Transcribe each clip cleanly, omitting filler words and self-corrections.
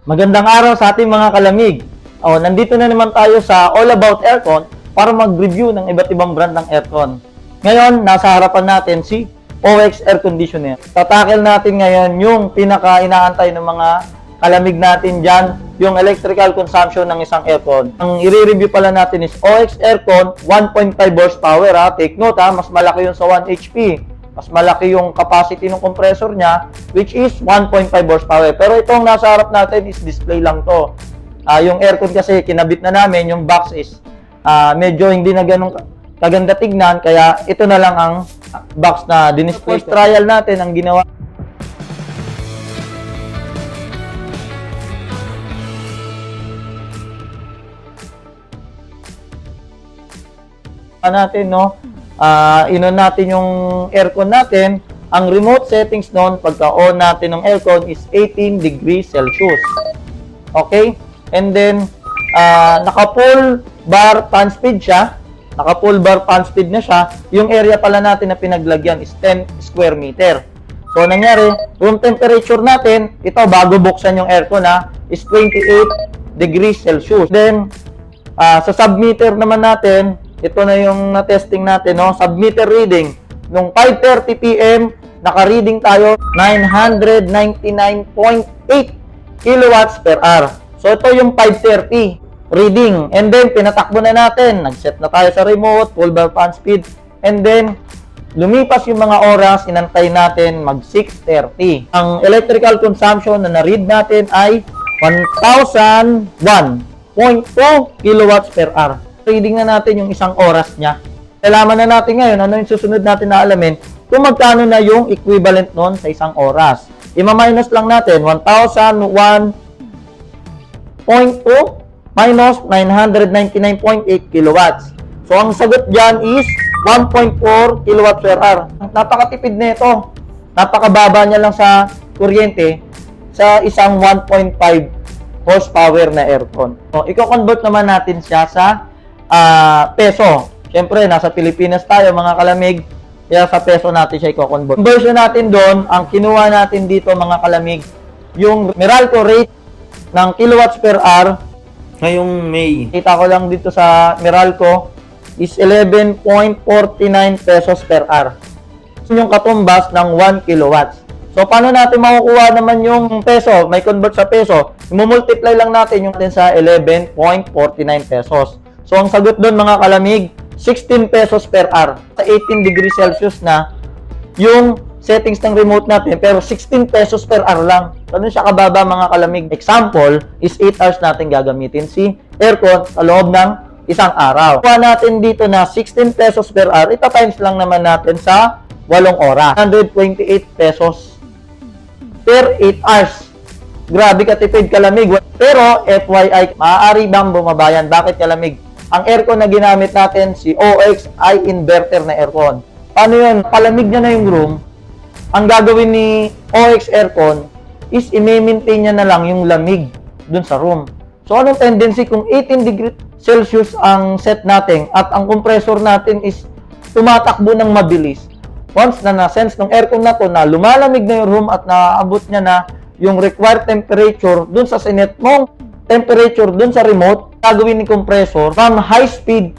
Magandang araw sa ating mga kalamig. Nandito na naman tayo sa All About Aircon para mag-review ng iba't ibang brand ng aircon. Ngayon, nasa harapan natin si OX Air Conditioner. Tatakil natin ngayon yung pinaka-inaantay ng mga kalamig natin dyan, yung electrical consumption ng isang aircon. Ang i-review pala natin is OX Aircon 1.5 horsepower. Take note, mas malaki yun sa 1 HP. Mas malaki yung capacity ng compressor niya, which is 1.5 horsepower. Pero itong nasa harap natin is display lang to. Yung aircon kasi kinabit na namin, yung box is medyo hindi na ganun kaganda tignan, kaya ito na lang ang box na dinisplay. First trial natin ang ginawa natin, no? Inon natin yung aircon natin. Ang remote settings nun, pagka-on natin ng aircon is 18 degrees Celsius. Okay? And then, naka-full bar fan speed siya. Naka-full bar fan speed na siya. Yung area pala natin na pinaglagyan is 10 square meter. So, nangyari, room temperature natin, ito, bago buksan yung aircon, is 28 degrees Celsius. Then, sa submeter naman natin, ito na yung na-testing natin, no? Submeter reading. Nung 5:30 PM, naka-reading tayo 999.8 kilowatts per hour. So, ito yung 5:30 reading. And then, pinatakbo na natin. Nag-set na tayo sa remote, full bar fan speed. And then, lumipas yung mga oras, inantay natin mag 6:30. Ang electrical consumption na na-read natin ay 1,001.2 kilowatts per hour. Reading na natin yung isang oras niya. Kailangan na natin ngayon, ano yung susunod natin na alamin, kung magkano na yung equivalent nun sa isang oras. Ima-minus lang natin, 1,001.2 minus 999.8 kilowatts. So, ang sagot dyan is 1.4 kilowatts per hour. Napakatipid na ito. Napakababa niya lang sa kuryente sa isang 1.5 horsepower na aircon. So, i-convert naman natin siya sa peso. Siyempre, nasa Pilipinas tayo, mga kalamig, kaya sa peso natin siya i-convert. Conversion natin doon, ang kinuha natin dito, mga kalamig, yung Meralco rate ng kilowatts per hour ngayong May. Kita ko lang dito sa Meralco is 11.49 pesos per hour. Yung katumbas ng 1 kilowatts. So, paano natin makukuha naman yung peso? May convert sa peso. I-multiply lang natin yung sa 11.49 pesos. So, ang sagot doon, mga kalamig, 16 pesos per hour. Sa 18 degrees Celsius na yung settings ng remote natin, pero 16 pesos per hour lang. Ganun siya kababa, mga kalamig. Example is 8 hours natin gagamitin si aircon sa loob ng isang araw. Kuha natin dito na 16 pesos per hour, ita-times lang naman natin sa 8 oras. 128 pesos per 8 hours. Grabe katipid, kalamig. Pero FYI, maaari bang bumabayan? Bakit, kalamig? Ang aircon na ginamit natin, si OX, ay inverter na aircon. Paano yun? Palamig niya na yung room. Ang gagawin ni OX aircon is i-maintain niya na lang yung lamig dun sa room. So, anong tendency kung 18 degrees Celsius ang set natin at ang compressor natin is tumatakbo ng mabilis? Once na na-sense ng aircon na to na lumalamig na yung room at naabot niya na yung required temperature dun sa sinet mong temperature dun sa remote, gagawin ni compressor from high speed,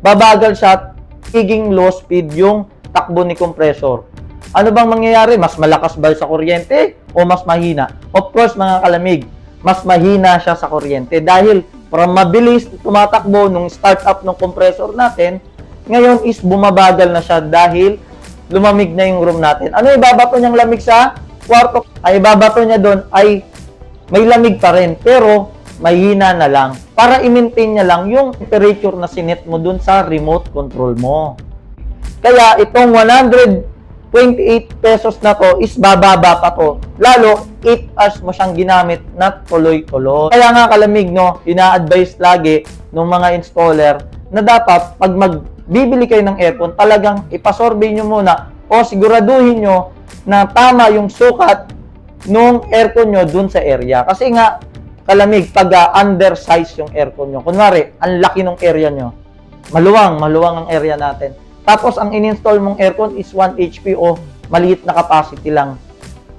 babagal siya at higing low speed yung takbo ni compressor. Ano bang mangyayari? Mas malakas ba sa kuryente o mas mahina? Of course, mga kalamig, mas mahina siya sa kuryente dahil from mabilis tumatakbo nung start up ng compressor natin, ngayon is bumabagal na siya dahil lumamig na yung room natin. Ano ibabato niyang lamig sa kwarto? Ay ibabato niya doon ay may lamig pa rin, pero mahina na lang. Para i-maintain niya lang yung temperature na sinet mo dun sa remote control mo. Kaya itong 128 pesos na to is bababa pa to. Lalo, 8 hours mo siyang ginamit na tuloy-tuloy. Kaya nga, kalamig, no, ina-advise lagi ng mga installer na dapat pag magbibili kayo ng aircon, talagang ipasurvey nyo muna o siguraduhin nyo na tama yung sukat nung aircon nyo dun sa area. Kasi nga, kalamig, pag undersize yung aircon nyo. Kunwari, ang laki ng area nyo. Maluwang ang area natin. Tapos, ang in-install mong aircon is 1 HP o maliit na capacity lang.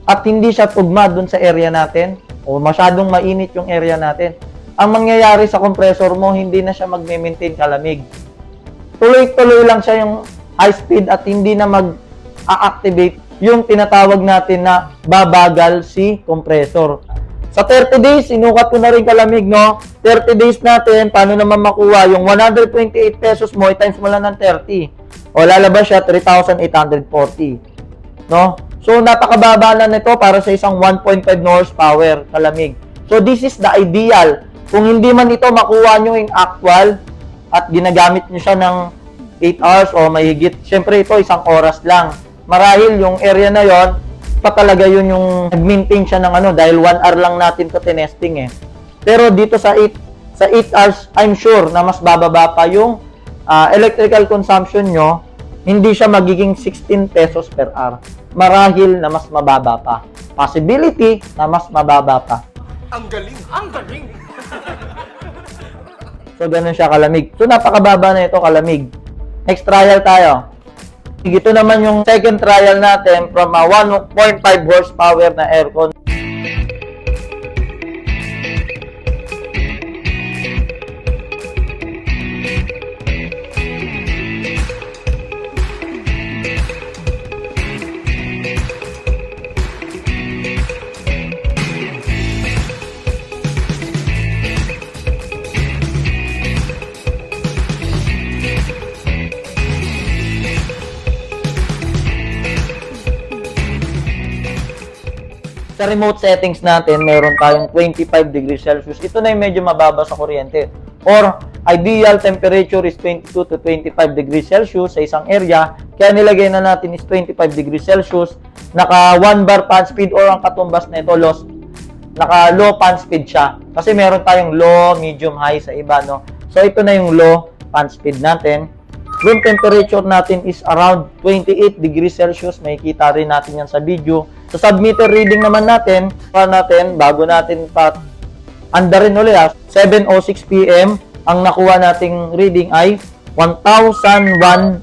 at hindi siya tugma dun sa area natin o masyadong mainit yung area natin, ang mangyayari sa compressor mo, hindi na siya magme-maintain kalamig. Tuloy-tuloy lang siya yung high speed at hindi na mag-activate yung tinatawag natin na babagal si compressor. Sa 30 days, sinukat ko na rin kalamig, no? 30 days natin, paano naman makuha yung 128 pesos mo, i-times mo lang ng 30. O lalabas siya, 3,840. No? So, napakababa na nito para sa isang 1.5 horsepower kalamig. So, this is the ideal. Kung hindi man ito makuha nyo yung actual at ginagamit nyo siya ng 8 hours o mahigit, syempre ito, isang oras lang. Marahil yung area na yon pa talaga yun yung nag-maintain siya ng ano dahil 1 hour lang natin to tinesting eh. Pero dito sa 8 hours, I'm sure na mas bababa pa yung electrical consumption nyo, hindi siya magiging 16 pesos per hour. Marahil na mas mababa pa. Possibility na mas mababa pa. Ang galing! Ang galing! So, ganun siya kalamig. So, napakababa na ito kalamig. Next trial tayo. Ito naman yung second trial natin from a 1.5 horsepower na aircon. Sa remote settings natin, meron tayong 25 degrees Celsius. Ito na yung medyo mababa sa kuryente. Or, ideal temperature is 22 to 25 degrees Celsius sa isang area. Kaya nilagay na natin is 25 degrees Celsius. Naka 1 bar fan speed or ang katumbas na ito, naka low fan speed siya. Kasi meron tayong low, medium, high sa iba, no? So, ito na yung low fan speed natin. Room temperature natin is around 28 degrees Celsius. Makikita rin natin yan sa video. Sa submeter reading naman natin, bago natin andarin ulit 7:06 PM, ang nakuha nating reading ay 1,001.3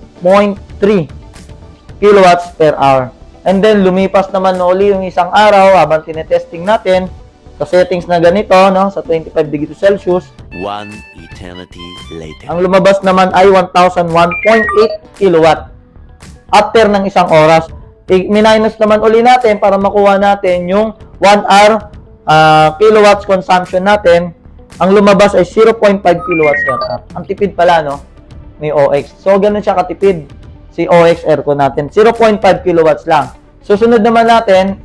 kilowatts per hour. And then, lumipas naman uli yung isang araw habang tinetesting natin sa settings na ganito, no, sa 25 degrees Celsius. 1 eternity later. Ang lumabas naman ay 1,001.8 kilowatt after ng isang oras. Minus naman uli natin para makuha natin yung 1 hour kilowatts consumption natin. Ang lumabas ay 0.5 kilowatts per hour. Ang tipid pala, no, ni OX. So, ganun siya katipid si OX aircon natin. 0.5 kilowatts lang. Susunod naman natin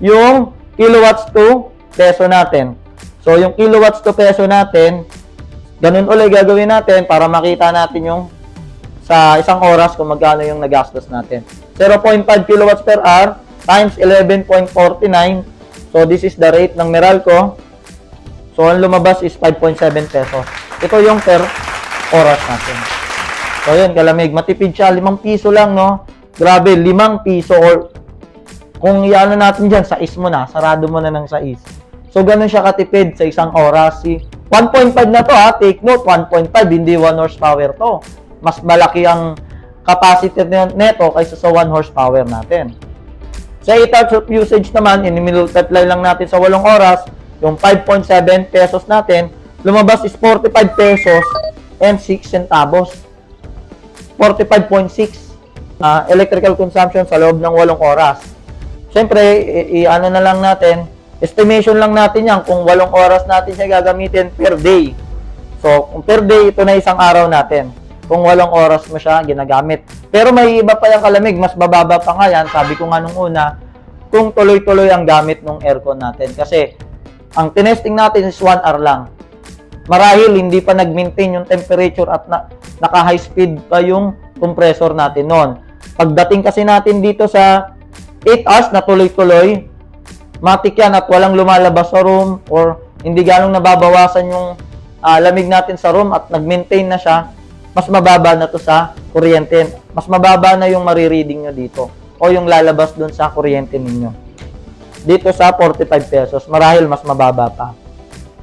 yung kilowatts to peso natin. So, yung kilowatts to peso natin, ganun ulit gagawin natin para makita natin yung sa isang oras kung magkano yung nagastos natin. 0.5 kilowatts per hour times 11.49. So, this is the rate ng Meralco. So, ang lumabas is 5.7 pesos. Ito yung per oras natin. So, yun, kalamig. Matipid siya. 5 piso lang, no? Grabe, 5 piso. Or, kung iano natin dyan, sais mo na. Sarado mo na ng sais. So, ganun siya katipid sa isang oras. 1.5 na to, ha? Take note, 1.5. Hindi 1 horsepower to. Mas malaki ang capacity neto kaysa sa 1 horsepower natin. Sa 8 hours of usage naman, in-multiply lang natin sa 8 oras, yung 5.7 pesos natin, lumabas is 45 pesos and 6 centavos. 45.6 electrical consumption sa loob ng 8 oras. Siyempre, i-ano na lang natin, estimation lang natin yan kung 8 oras natin siya gagamitin per day. So, kung per day, ito na isang araw natin. Kung 8 oras mo siya ginagamit. Pero may iba pa yung kalamig, mas bababa pa nga yan. Sabi ko nga nung una, kung tuloy-tuloy ang gamit ng aircon natin. Kasi, ang tinesting natin is 1 hour lang. Marahil, hindi pa nag-maintain yung temperature at naka-high speed pa yung compressor natin noon. Pagdating kasi natin dito sa 8 hours na tuloy-tuloy, matik yan at walang lumalabas sa room or hindi ganong nababawasan yung lamig natin sa room at nag-maintain na siya, mas mababa na to sa kuryente. Mas mababa na yung marireading nyo dito o yung lalabas dun sa kuryente ninyo. Dito sa 45 pesos, marahil mas mababa pa.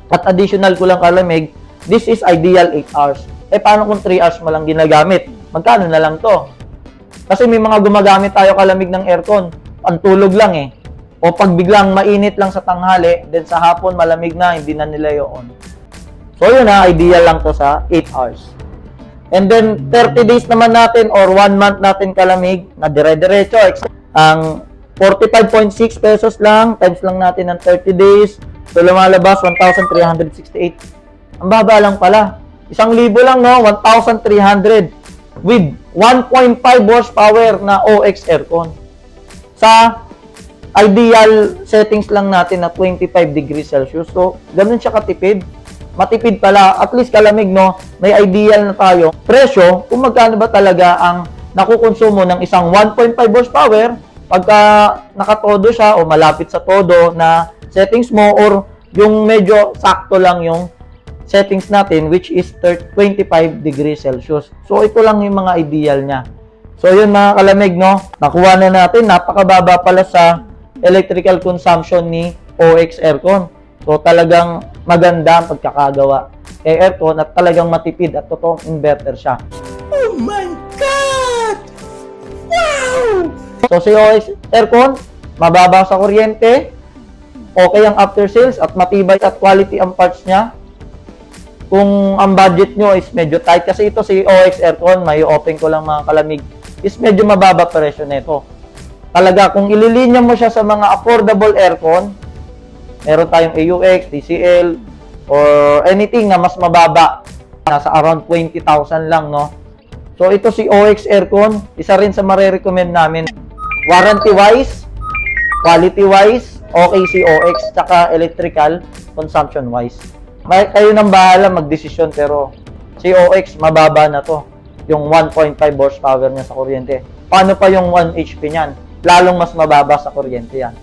At additional ko lang kalamig, this is ideal 8 hours. Paano kung 3 hours mo lang ginagamit? Magkano na lang to? Kasi may mga gumagamit tayo kalamig ng aircon, ang tulog lang O pag biglang mainit lang sa tanghali, then sa hapon malamig na, hindi na nila i-on. So yun ha, ideal lang to sa 8 hours. And then 30 days naman natin or 1 month natin kalamig na dire-diretso. Ang 45.6 pesos lang, times lang natin ng 30 days. So lumalabas 1,368. Ang baba lang pala. 1,000 lang no, 1,300 with 1.5 horsepower na OX aircon. Sa ideal settings lang natin na 25 degrees Celsius. So, ganun siya katipid. Matipid pala. At least kalamig, no? May ideal na tayo. Presyo, kung magkano ba talaga ang nakukonsumo ng isang 1.5 horsepower pagka nakatodo siya o malapit sa todo na settings mo or yung medyo sakto lang yung settings natin which is 25 degrees Celsius. So, ito lang yung mga ideal niya. So, yun mga kalamig, no? Nakuha na natin. Napakababa pala sa electrical consumption ni OX aircon. So, talagang maganda ang pagkakagawa kay aircon at talagang matipid at totoong inverter siya. Oh my God! Wow! So, si OX aircon, mababa sa kuryente, okay ang after sales at matibay at quality ang parts niya. Kung ang budget nyo is medyo tight, kasi ito si OX aircon, may open ko lang mga kalamig, is medyo mababa presyo nito. Talaga, kung ililinya mo siya sa mga affordable aircon, meron tayong AUX, TCL, or anything na mas mababa, nasa around 20,000 lang, no? So, ito si OX aircon, isa rin sa marirecommend namin. Warranty-wise, quality-wise, okay si OX, tsaka electrical consumption-wise. Kayo nang bahala magdesisyon, pero si OX, mababa na to. Yung 1.5 horsepower niya sa kuryente. Paano pa yung 1 HP niyan? Lalong mas mababa sa kuryente yan.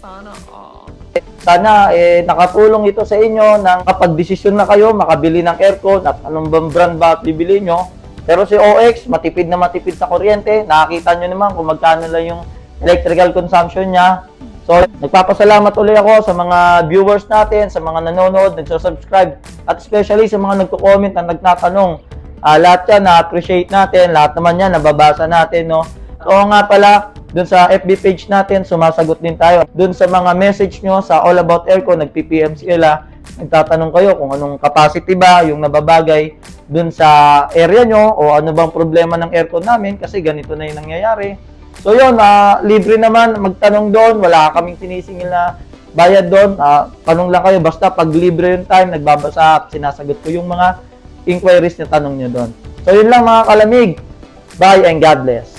Sana all. Sana nakatulong ito sa inyo nang kapag desisyon na kayo makabili ng aircon at anong bang brand ba at bibili nyo. Pero si OX, matipid na matipid sa kuryente. Nakakita nyo naman kung magkano lang yung electrical consumption niya. So, nagpapasalamat ulit ako sa mga viewers natin, sa mga nanonood, nagsasubscribe, at especially sa mga nagko-comment at nagtatanong. Lahat yan, na-appreciate natin. Lahat naman yan, nababasa natin, no? Oo nga pala, dun sa FB page natin, sumasagot din tayo. Dun sa mga message nyo sa All About Aircon, nag-PPM sila. Nagtatanong kayo kung anong capacity ba, yung nababagay dun sa area nyo, o ano bang problema ng aircon namin, kasi ganito na yung nangyayari. So yun, libre naman magtanong doon. Wala kaming sinisingil na bayad doon. Tanong lang kayo. Basta pag libre yung time, nagbabasa at sinasagot ko yung mga inquiries na tanong nyo doon. So yun lang mga kalamig. Bye and God bless.